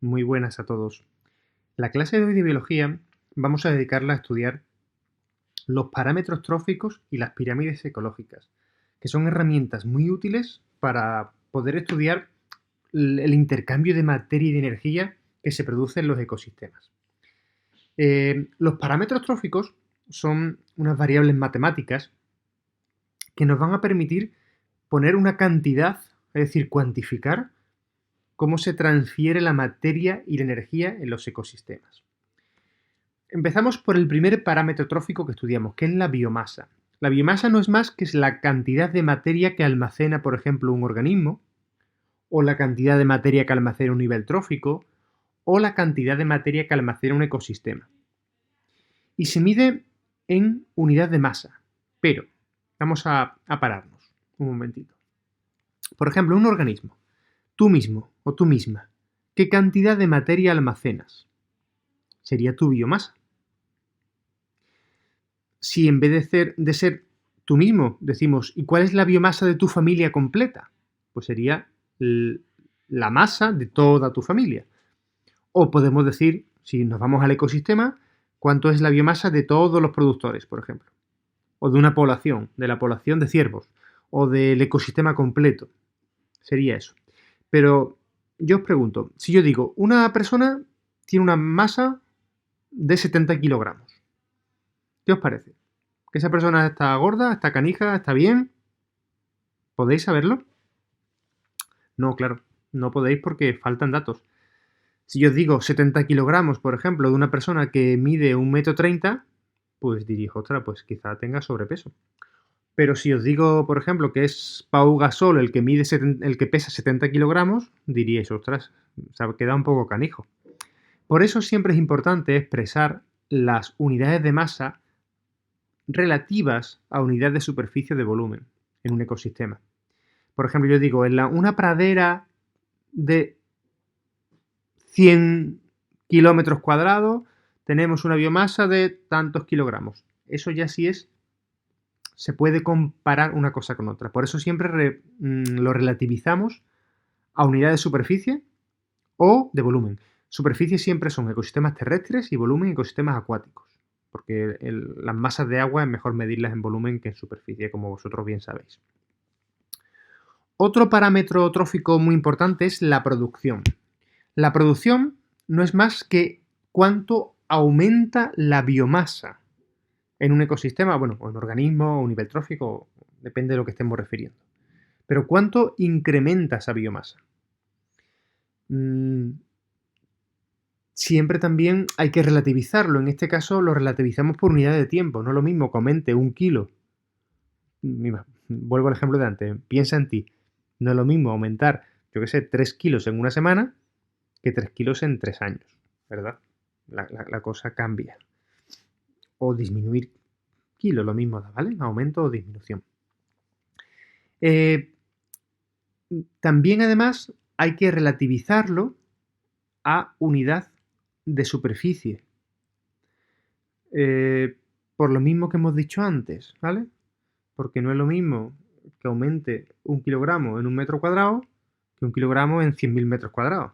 Muy buenas a todos. La clase de hoy de biología vamos a dedicarla a estudiar los parámetros tróficos y las pirámides ecológicas, que son herramientas muy útiles para poder estudiar el intercambio de materia y de energía que se produce en los ecosistemas. Los parámetros tróficos son unas variables matemáticas que nos van a permitir poner una cantidad, es decir, cuantificar cómo se transfiere la materia y la energía en los ecosistemas. Empezamos por el primer parámetro trófico que estudiamos, que es la biomasa. La biomasa no es más que la cantidad de materia que almacena, por ejemplo, un organismo, o la cantidad de materia que almacena un nivel trófico, o la cantidad de materia que almacena un ecosistema. Y se mide en unidad de masa. Pero, vamos a pararnos un momentito. Por ejemplo, un organismo. Tú mismo o tú misma, ¿qué cantidad de materia almacenas? Sería tu biomasa. Si en vez de ser tú mismo decimos, ¿y cuál es la biomasa de tu familia completa? Pues sería la masa de toda tu familia. O podemos decir, si nos vamos al ecosistema, cuánto es la biomasa de todos los productores, por ejemplo. O de una población, de la población de ciervos, o del ecosistema completo. Sería eso. Pero yo os pregunto, si yo digo, una persona tiene una masa de 70 kilogramos, ¿qué os parece? ¿Que esa persona está gorda, está canija, está bien? ¿Podéis saberlo? No, claro, no podéis porque faltan datos. Si yo os digo 70 kilogramos, por ejemplo, de una persona que mide 1,30 m, pues diréis, ostras, pues quizá tenga sobrepeso. Pero si os digo, por ejemplo, que es Pau Gasol el que pesa 70 kilogramos, diríais, ostras, se ha quedado un poco canijo. Por eso siempre es importante expresar las unidades de masa relativas a unidades de superficie de volumen en un ecosistema. Por ejemplo, yo digo, en una pradera de 100 kilómetros cuadrados tenemos una biomasa de tantos kilogramos. Eso ya sí se puede comparar una cosa con otra. Por eso siempre lo relativizamos a unidad de superficie o de volumen. Superficie siempre son ecosistemas terrestres y volumen ecosistemas acuáticos, porque las masas de agua es mejor medirlas en volumen que en superficie, como vosotros bien sabéis. Otro parámetro trófico muy importante es la producción. La producción no es más que cuánto aumenta la biomasa en un ecosistema, bueno, o en organismo, o un nivel trófico, depende de lo que estemos refiriendo. Pero ¿cuánto incrementa esa biomasa? Siempre también hay que relativizarlo. En este caso lo relativizamos por unidad de tiempo. No es lo mismo que aumente 1 kilo. Mira, vuelvo al ejemplo de antes. Piensa en ti. No es lo mismo aumentar, yo qué sé, 3 kilos en una semana que 3 kilos en 3 años, ¿verdad? La cosa cambia. O disminuir kilos, lo mismo da, ¿vale? Aumento o disminución. También, además, hay que relativizarlo a unidad de superficie. Por lo mismo que hemos dicho antes, ¿vale? Porque no es lo mismo que aumente 1 kilogramo en 1 metro cuadrado que 1 kilogramo en 100.000 metros cuadrados.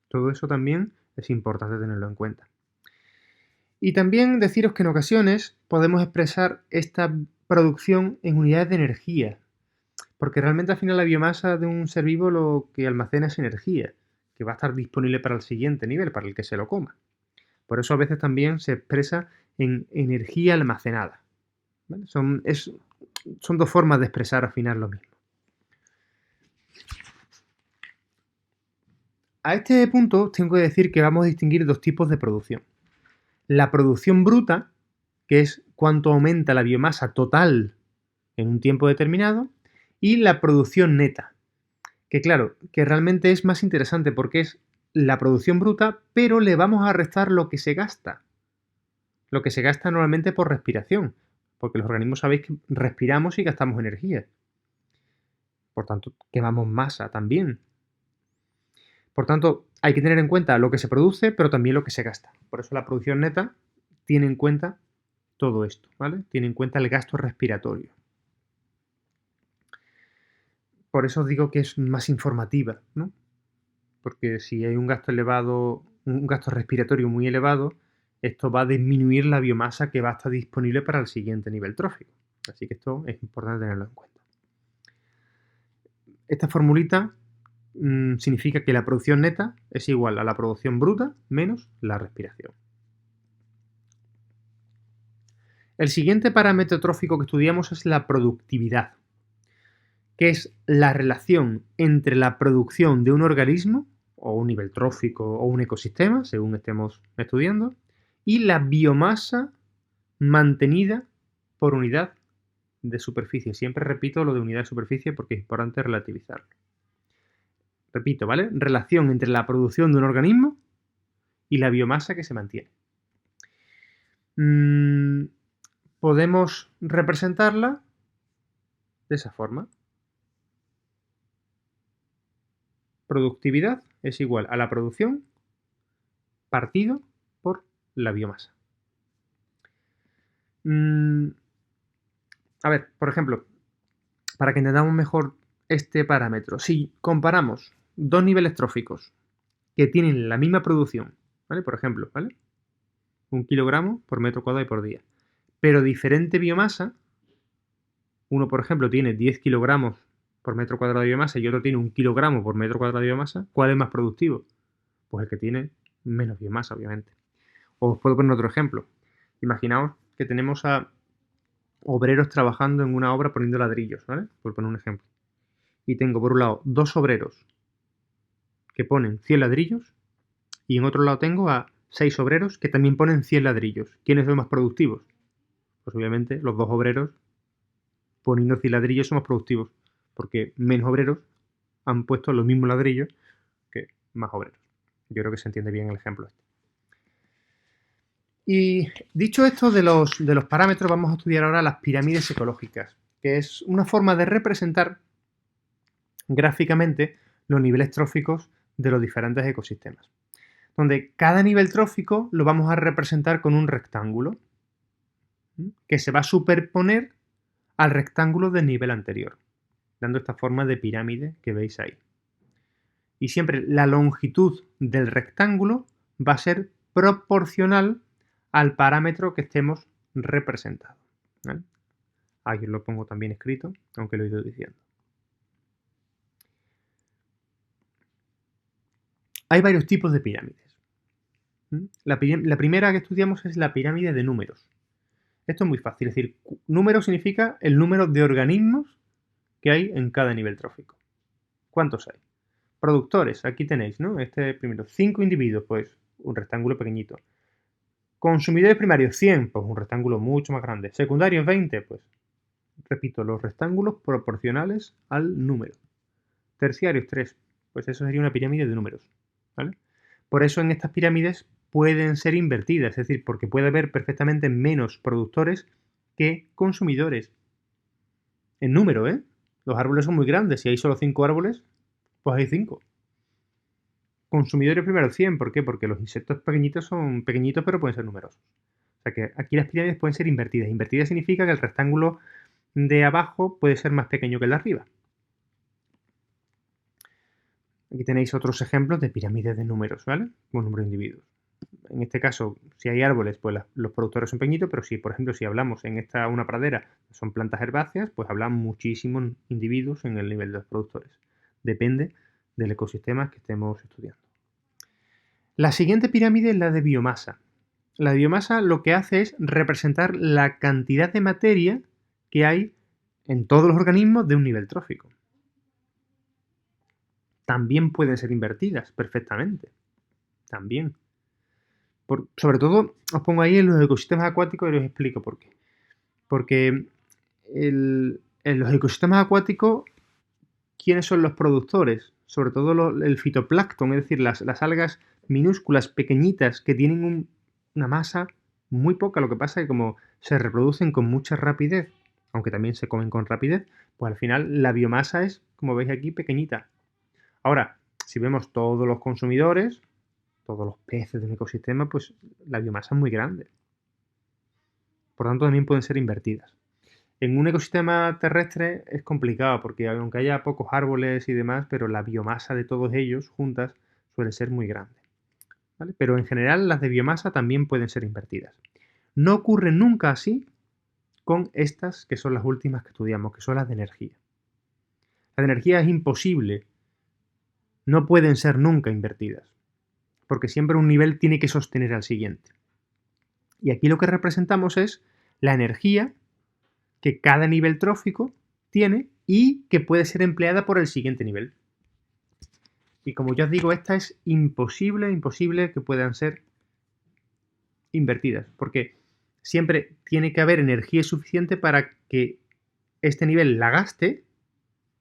Todo eso también es importante tenerlo en cuenta. Y también deciros que en ocasiones podemos expresar esta producción en unidades de energía, porque realmente al final la biomasa de un ser vivo lo que almacena es energía, que va a estar disponible para el siguiente nivel, para el que se lo coma. Por eso a veces también se expresa en energía almacenada, ¿vale? Son dos formas de expresar al final lo mismo. A este punto tengo que decir que vamos a distinguir dos tipos de producción. La producción bruta, que es cuánto aumenta la biomasa total en un tiempo determinado, y la producción neta, que claro, que realmente es más interesante porque es la producción bruta, pero le vamos a restar lo que se gasta. Lo que se gasta normalmente por respiración, porque los organismos sabéis que respiramos y gastamos energía. Por tanto, quemamos masa también. Por tanto, hay que tener en cuenta lo que se produce, pero también lo que se gasta. Por eso la producción neta tiene en cuenta todo esto, ¿vale? Tiene en cuenta el gasto respiratorio. Por eso os digo que es más informativa, ¿no? porque si hay un gasto elevado, un gasto respiratorio muy elevado, esto va a disminuir la biomasa que va a estar disponible para el siguiente nivel trófico. Así que esto es importante tenerlo en cuenta. Esta formulita significa que la producción neta es igual a la producción bruta menos la respiración. El siguiente parámetro trófico que estudiamos es la productividad, que es la relación entre la producción de un organismo, o un nivel trófico, o un ecosistema, según estemos estudiando, y la biomasa mantenida por unidad de superficie. Siempre repito lo de unidad de superficie porque es importante relativizarlo. Repito, ¿vale? Relación entre la producción de un organismo y la biomasa que se mantiene. Podemos representarla de esa forma. Productividad es igual a la producción partido por la biomasa. A ver, por ejemplo, para que entendamos mejor este parámetro, si comparamos dos niveles tróficos que tienen la misma producción, ¿vale? Por ejemplo, ¿vale? 1 kilogramo por metro cuadrado y por día, pero diferente biomasa, uno, por ejemplo, tiene 10 kilogramos por metro cuadrado de biomasa y otro tiene 1 kilogramo por metro cuadrado de biomasa, ¿cuál es más productivo? Pues el que tiene menos biomasa, obviamente. Os puedo poner otro ejemplo. Imaginaos que tenemos a obreros trabajando en una obra poniendo ladrillos, ¿vale? Por poner un ejemplo. Y tengo por un lado 2 obreros que ponen 100 ladrillos y en otro lado tengo a 6 obreros que también ponen 100 ladrillos. ¿Quiénes son más productivos? Pues obviamente los 2 obreros poniendo 100 ladrillos son más productivos, porque menos obreros han puesto los mismos ladrillos que más obreros. Yo creo que se entiende bien el ejemplo este. Y dicho esto de los parámetros, vamos a estudiar ahora las pirámides ecológicas, que es una forma de representar gráficamente los niveles tróficos de los diferentes ecosistemas, donde cada nivel trófico lo vamos a representar con un rectángulo que se va a superponer al rectángulo del nivel anterior, dando esta forma de pirámide que veis ahí. Y siempre la longitud del rectángulo va a ser proporcional al parámetro que estemos representando, ¿vale? Aquí lo pongo también escrito, aunque lo he ido diciendo. Hay varios tipos de pirámides. La primera que estudiamos es la pirámide de números. Esto es muy fácil, es decir, número significa el número de organismos que hay en cada nivel trófico. ¿Cuántos hay? Productores, aquí tenéis, ¿no? Este primero, 5 individuos, pues un rectángulo pequeñito. Consumidores primarios, 100, pues un rectángulo mucho más grande. Secundarios, 20, pues repito, los rectángulos proporcionales al número. Terciarios, 3, pues eso sería una pirámide de números, ¿vale? Por eso en estas pirámides pueden ser invertidas, es decir, porque puede haber perfectamente menos productores que consumidores. En número, ¿eh? Los árboles son muy grandes, si hay solo 5 árboles, pues hay 5. Consumidores primero 100, ¿por qué? Porque los insectos pequeñitos son pequeñitos, pero pueden ser numerosos. O sea que aquí las pirámides pueden ser invertidas. Invertidas significa que el rectángulo de abajo puede ser más pequeño que el de arriba. Aquí tenéis otros ejemplos de pirámides de números, ¿vale? Con número de individuos. En este caso, si hay árboles, pues los productores son pequeñitos, pero si, por ejemplo, si hablamos en una pradera, son plantas herbáceas, pues hablan muchísimos individuos en el nivel de los productores. Depende del ecosistema que estemos estudiando. La siguiente pirámide es la de biomasa. La biomasa lo que hace es representar la cantidad de materia que hay en todos los organismos de un nivel trófico. También pueden ser invertidas perfectamente. También. Sobre todo, os pongo ahí en los ecosistemas acuáticos y os explico por qué. Porque en los ecosistemas acuáticos, ¿quiénes son los productores? Sobre todo el fitoplancton, es decir, las algas minúsculas, pequeñitas, que tienen una masa muy poca. Lo que pasa es que como se reproducen con mucha rapidez, aunque también se comen con rapidez, pues al final la biomasa es, como veis aquí, pequeñita. Ahora, si vemos todos los consumidores, todos los peces de un ecosistema, pues la biomasa es muy grande. Por tanto, también pueden ser invertidas. En un ecosistema terrestre es complicado porque aunque haya pocos árboles y demás, pero la biomasa de todos ellos juntas suele ser muy grande, ¿vale? Pero en general las de biomasa también pueden ser invertidas. No ocurre nunca así con estas que son las últimas que estudiamos, que son las de energía. Las de energía es imposible, no pueden ser nunca invertidas, porque siempre un nivel tiene que sostener al siguiente. Y aquí lo que representamos es la energía que cada nivel trófico tiene y que puede ser empleada por el siguiente nivel. Y como ya os digo, esta es imposible que puedan ser invertidas, porque siempre tiene que haber energía suficiente para que este nivel la gaste,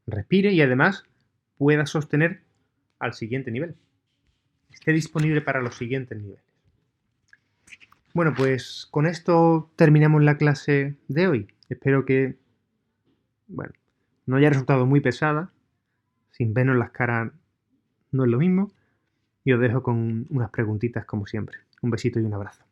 respire y además pueda sostener al siguiente nivel. Esté disponible para los siguientes niveles. Bueno, pues con esto terminamos la clase de hoy. Espero que, bueno, no haya resultado muy pesada. Sin vernos las caras no es lo mismo. Y os dejo con unas preguntitas como siempre. Un besito y un abrazo.